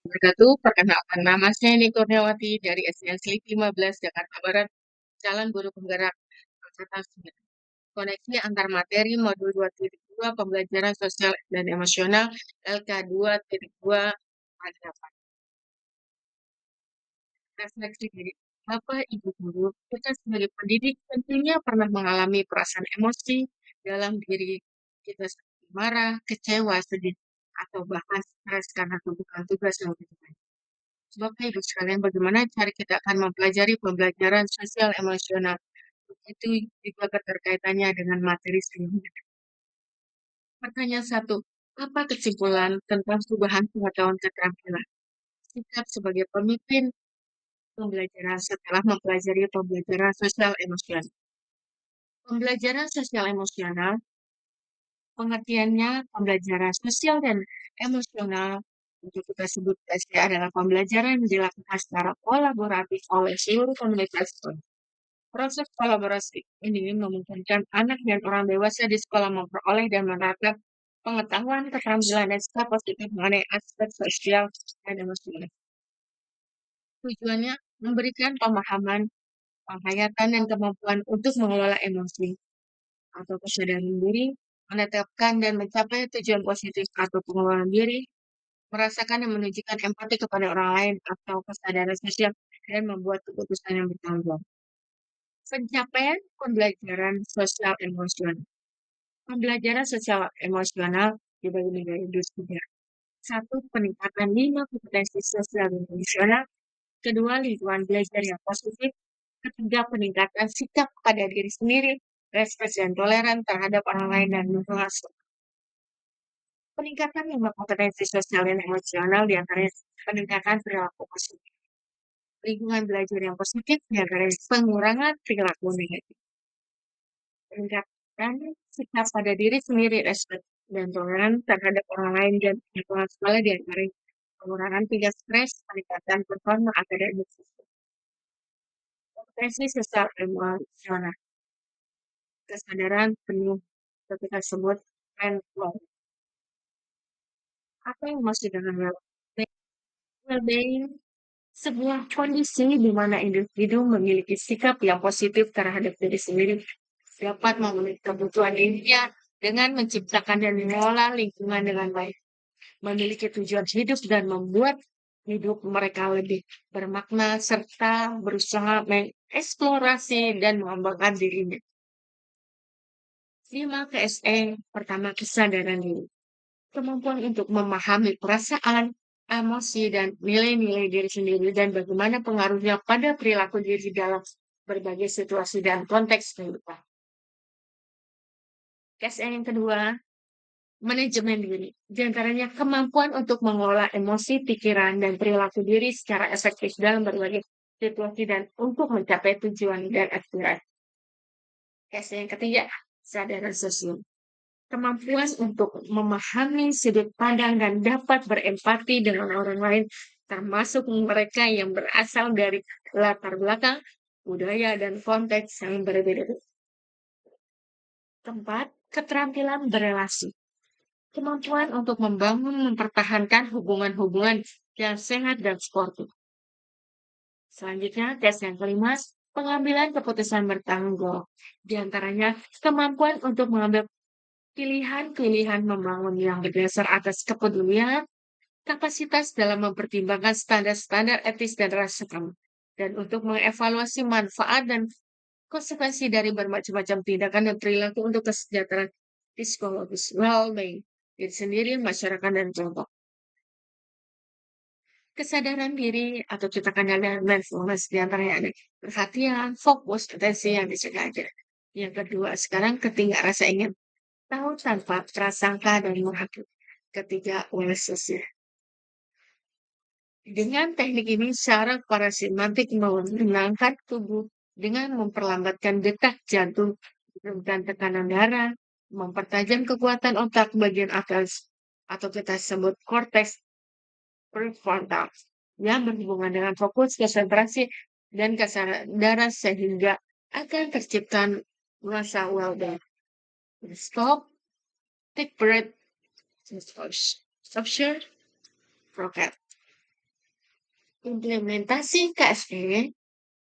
Wabarakatuh. Perkenalkan, nama saya Eni Kurniawati dari SDN Slik 15 Jakarta Barat, calon guru penggerak Angkatan 9. Koneksi antar materi modul 2.2 pembelajaran sosial dan emosional LK 2.2 ayat 8. Refleksi diri. Bapak, Ibu guru, kita sebagai pendidik tentunya pernah mengalami perasaan emosi dalam diri kita seperti marah, kecewa, sedih, atau bahkan stres karena kebutuhan tugas yang begitu. Bapak Ibu sekalian, bagaimana cara kita akan mempelajari pembelajaran sosial emosional? Itu juga keterkaitannya dengan materi sebelumnya. Pertanyaan satu, apa kesimpulan tentang perubahan pengetahuan keterampilan? Sikap sebagai pemimpin pembelajaran setelah mempelajari pembelajaran sosial emosional. Pembelajaran sosial emosional, pengertiannya pembelajaran sosial dan emosional untuk kita sebut saja adalah pembelajaran yang dilakukan secara kolaboratif oleh seluruh komunitas sekolah. Proses kolaborasi ini memungkinkan anak dan orang dewasa di sekolah memperoleh dan menerapkan pengetahuan, keterampilan, dan sikap positif mengenai aspek sosial dan emosional. Tujuannya memberikan pemahaman, penghayatan, dan kemampuan untuk mengelola emosi atau kesadaran diri, menetapkan dan mencapai tujuan positif atau pengelolaan diri, merasakan dan menunjukkan empati kepada orang lain atau kesadaran sosial, dan membuat keputusan yang bertanggung jawab. Pencapaian pembelajaran sosial emosional. Pembelajaran sosial emosional dibagi menjadi tiga. Satu, peningkatan 5 kompetensi sosial dan emosional. Kedua, lingkungan belajar yang positif. Ketiga, peningkatan sikap pada diri sendiri, respek dan toleran terhadap orang lain dan lingkungan. Peningkatan 5 kompetensi sosial dan emosional diantaranya peningkatan perilaku positif. Lingkungan belajar yang positif diantaranya pengurangan perilaku negatif. Peningkatan sikap pada diri sendiri, respek dan toleran terhadap orang lain dan lingkungan sekolah diantaranya pengurangan tingkat stres, peningkatan performa akademik. Kompetensi sosial emosional, kesadaran penuh atau kita sebut well. Apa yang maksud dengan well-being? Sebuah kondisi di mana individu memiliki sikap yang positif terhadap diri sendiri, dapat memenuhi kebutuhan dirinya dengan menciptakan dan mengelola lingkungan dengan baik, memiliki tujuan hidup dan membuat hidup mereka lebih bermakna serta berusaha mengeksplorasi dan mengembangkan dirinya. 5 KSE, pertama kesadaran diri. Kemampuan untuk memahami perasaan, emosi, dan nilai-nilai diri sendiri dan bagaimana pengaruhnya pada perilaku diri dalam berbagai situasi dan konteks kehidupan. KSE yang kedua, manajemen diri. Di antaranya kemampuan untuk mengelola emosi, pikiran, dan perilaku diri secara efektif dalam berbagai situasi dan untuk mencapai tujuan dan aspirasi. KSE yang ketiga, kesadaran sosial. Kemampuan untuk memahami sudut pandang dan dapat berempati dengan orang lain, termasuk mereka yang berasal dari latar belakang, budaya, dan konteks yang berbeda. Keempat, keterampilan berelasi. Kemampuan untuk membangun, mempertahankan hubungan-hubungan yang sehat dan sportif. Selanjutnya, tes yang kelima, pengambilan keputusan bertanggung jawab. Di antaranya, kemampuan untuk mengambil pilihan-pilihan membangun yang berdasar atas kepedulian, kapasitas dalam mempertimbangkan standar-standar etis dan rasa aman, dan untuk mengevaluasi manfaat dan konsekuensi dari bermacam-macam tindakan dan perilaku untuk kesejahteraan psikologis, well-being, diri sendiri, masyarakat, dan kelompok. Kesadaran diri atau kita kenal dengan mindfulness diantaranya ada perhatian, fokus, atensi yang disengaja. Yang kedua, sekarang ketika rasa ingin tahu tanpa prasangka dan menghakimi. Ketiga, awareness. Dengan teknik ini, syaraf parasimpatik menenangkan tubuh dengan memperlambatkan detak jantung, menurunkan tekanan darah, mempertajam kekuatan otak bagian atas atau kita sebut korteks prefrontal yang berhubungan dengan fokus, konsentrasi, dan kesadaran sehingga akan tercipta rasa well-being. Stop, take breath, structure, rocket. Implementasi KSP,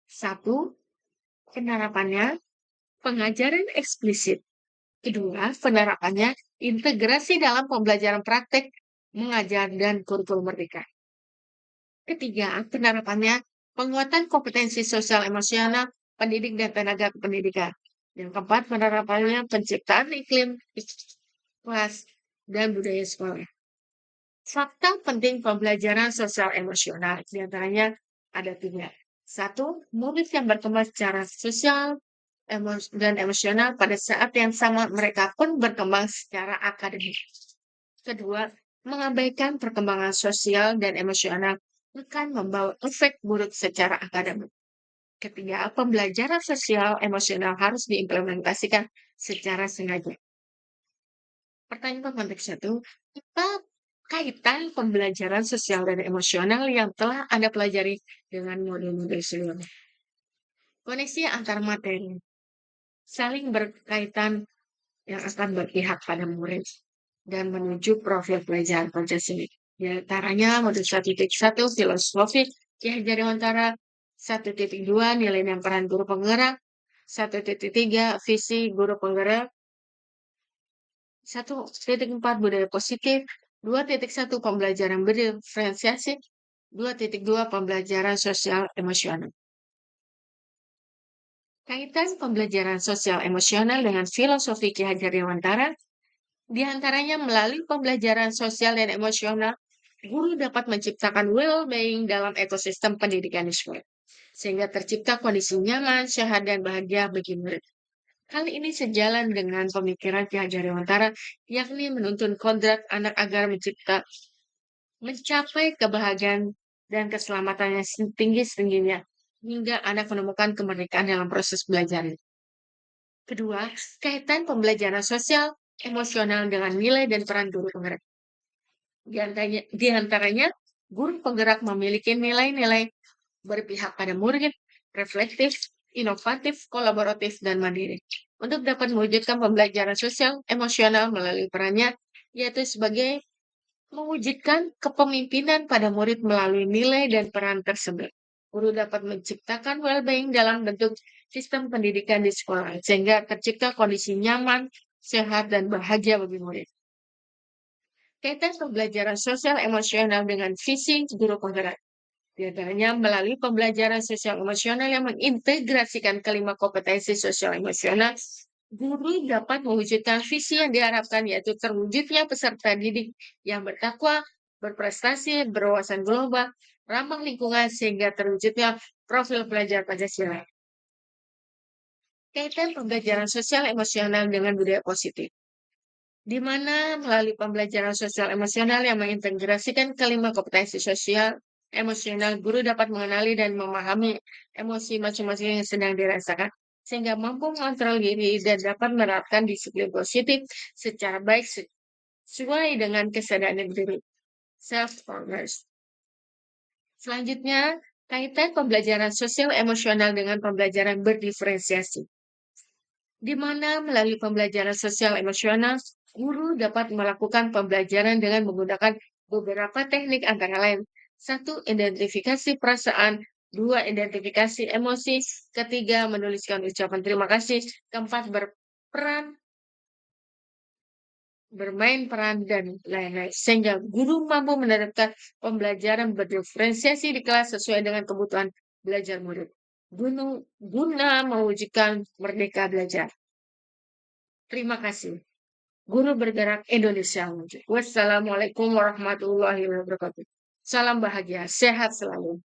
satu, penerapannya, pengajaran eksplisit. Kedua, penerapannya, integrasi dalam pembelajaran praktek, mengajar, dan kurikulum merdeka. Ketiga, penerapannya, penguatan kompetensi sosial emosional, pendidik dan tenaga kependidikan. Yang keempat, penerapannya, penciptaan iklim kelas dan budaya sekolah. Fakta penting pembelajaran sosial emosional, diantaranya ada tiga. Satu, murid yang berkembang secara sosial dan emosional pada saat yang sama mereka pun berkembang secara akademik. Kedua, mengabaikan perkembangan sosial dan emosional akan membawa efek buruk secara akademik. Ketiga, pembelajaran sosial emosional harus diimplementasikan secara sengaja. Pertanyaan pemantik satu, apa kaitan pembelajaran sosial dan emosional yang telah Anda pelajari dengan modul-modul sebelumnya? Koneksi antar materi, saling berkaitan yang akan berpihak pada murid dan menuju profil pelajaran Pancasila. Di antaranya modul 1.1 filosofi Ki Hajar Dewantara, 1.2 nilai dan peran guru penggerak, 1.3 visi guru penggerak, 1.4 budaya positif, 2.1 pembelajaran berdiferensiasi, 2.2 pembelajaran sosial emosional. Kaitan pembelajaran sosial emosional dengan filosofi Ki Hajar Dewantara, di antaranya melalui pembelajaran sosial dan emosional, guru dapat menciptakan well-being dalam ekosistem pendidikan di sekolah, sehingga tercipta kondisi nyaman, sehat, dan bahagia bagi murid. Hal ini sejalan dengan pemikiran Ki Hajar Dewantara, yakni menuntun kodrat anak agar mencapai kebahagiaan dan keselamatannya setinggi-tingginya, hingga anak menemukan kemerdekaan dalam proses belajar. Kedua, kaitan pembelajaran sosial, emosional dengan nilai dan peran guru penggerak. Di antaranya, guru penggerak memiliki nilai-nilai berpihak pada murid, reflektif, inovatif, kolaboratif, dan mandiri. Untuk dapat mewujudkan pembelajaran sosial emosional melalui perannya, yaitu sebagai mewujudkan kepemimpinan pada murid melalui nilai dan peran tersebut. Guru dapat menciptakan well-being dalam bentuk sistem pendidikan di sekolah, sehingga tercipta kondisi nyaman, sehat, dan bahagia bagi murid. Kaitan pembelajaran sosial emosional dengan visi guru penggerak. Di antaranya melalui pembelajaran sosial emosional yang mengintegrasikan kelima kompetensi sosial emosional, guru dapat mewujudkan visi yang diharapkan, yaitu terwujudnya peserta didik yang bertakwa, berprestasi, berwawasan global, ramah lingkungan, sehingga terwujudnya profil pelajar Pancasila. Kaitan pembelajaran sosial emosional dengan budaya positif, di mana melalui pembelajaran sosial emosional yang mengintegrasikan kelima kompetensi sosial emosional, guru dapat mengenali dan memahami emosi masing-masing yang sedang dirasakan, sehingga mampu mengontrol diri dan dapat menerapkan disiplin positif secara baik sesuai dengan kesadaran diri, self-awareness. Selanjutnya, kaitan pembelajaran sosial emosional dengan pembelajaran berdiferensiasi, di mana melalui pembelajaran sosial emosional, guru dapat melakukan pembelajaran dengan menggunakan beberapa teknik antara lain. 1. Identifikasi perasaan. 2. Identifikasi emosi. Ketiga, menuliskan ucapan terima kasih. Keempat, bermain peran, dan lain-lain. Sehingga guru mampu menerapkan pembelajaran berdiferensiasi di kelas sesuai dengan kebutuhan belajar murid. Guna mewujudkan merdeka belajar. Terima kasih. Guru Bergerak Indonesia Maju. Wassalamualaikum warahmatullahi wabarakatuh. Salam bahagia, sehat selalu.